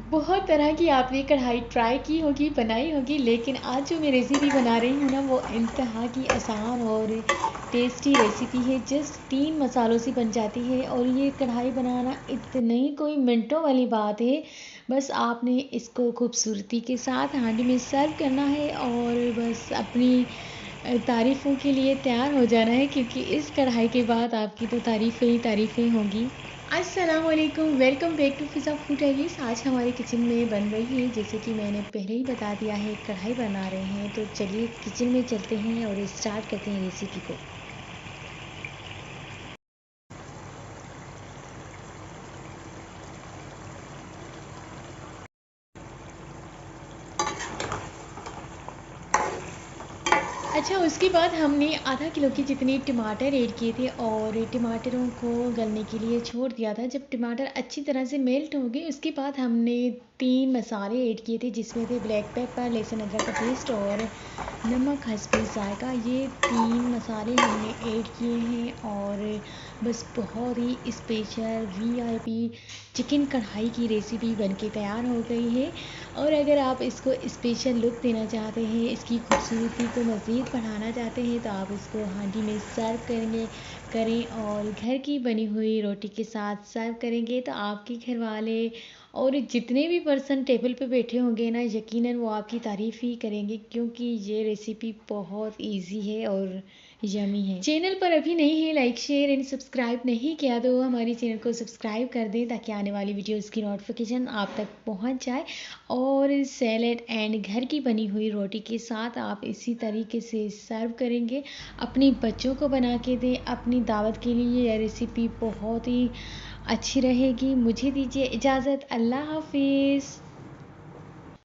बहुत तरह की आपने कढ़ाई ट्राई की होगी, बनाई होगी, लेकिन आज जो मैं रेसिपी बना रही हूँ ना, वो इंतहा की आसान और टेस्टी रेसिपी है। जस्ट 3 मसालों से बन जाती है और ये कढ़ाई बनाना इतनी कोई मिनटों वाली बात है। बस आपने इसको खूबसूरती के साथ हांडी में सर्व करना है और बस अपनी तारीफ़ों के लिए तैयार हो जाना है, क्योंकि इस कढ़ाई के बाद आपकी तो तारीफ़ें ही तारीफ़ें होंगी। अस्सलाम वालेकुम, welcome back to Fiza food diaries. आज हमारे किचन में बन रही है, जैसे कि मैंने पहले ही बता दिया है, कढ़ाई बना रहे हैं। तो चलिए किचन में चलते हैं और स्टार्ट करते हैं रेसिपी को। अच्छा, उसके बाद हमने आधा किलो के जितने टमाटर ऐड किए थे और टमाटरों को गलने के लिए छोड़ दिया था। जब टमाटर अच्छी तरह से मेल्ट हो गए, उसके बाद हमने 3 मसाले ऐड किए थे, जिसमें थे ब्लैक पेपर, लहसुन अदरक का पेस्ट और नमक हस्बे ज़ायक़ा। ये 3 मसाले हमने ऐड किए हैं और बस बहुत ही स्पेशल वीआईपी चिकन कढ़ाई की रेसिपी बनके तैयार हो गई है। और अगर आप इसको स्पेशल लुक देना चाहते हैं, इसकी खूबसूरती को मज़ीद बढ़ाना चाहते हैं, तो आप इसको हांडी में सर्व करें और घर की बनी हुई रोटी के साथ सर्व करेंगे, तो आपके घर वाले और जितने भी पर्सन टेबल पे बैठे होंगे ना, यकीनन वो आपकी तारीफ़ ही करेंगे, क्योंकि ये रेसिपी बहुत इजी है और यमी है। चैनल पर अभी नहीं है, लाइक शेयर एंड सब्सक्राइब नहीं किया तो हमारे चैनल को सब्सक्राइब कर दें, ताकि आने वाली वीडियोस की नोटिफिकेशन आप तक पहुंच जाए। और सैलेड एंड घर की बनी हुई रोटी के साथ आप इसी तरीके से सर्व करेंगे, अपने बच्चों को बना के दें। अपनी दावत के लिए यह रेसिपी बहुत ही अच्छी रहेगी। मुझे दीजिए इजाज़त। अल्लाह हाफिज़।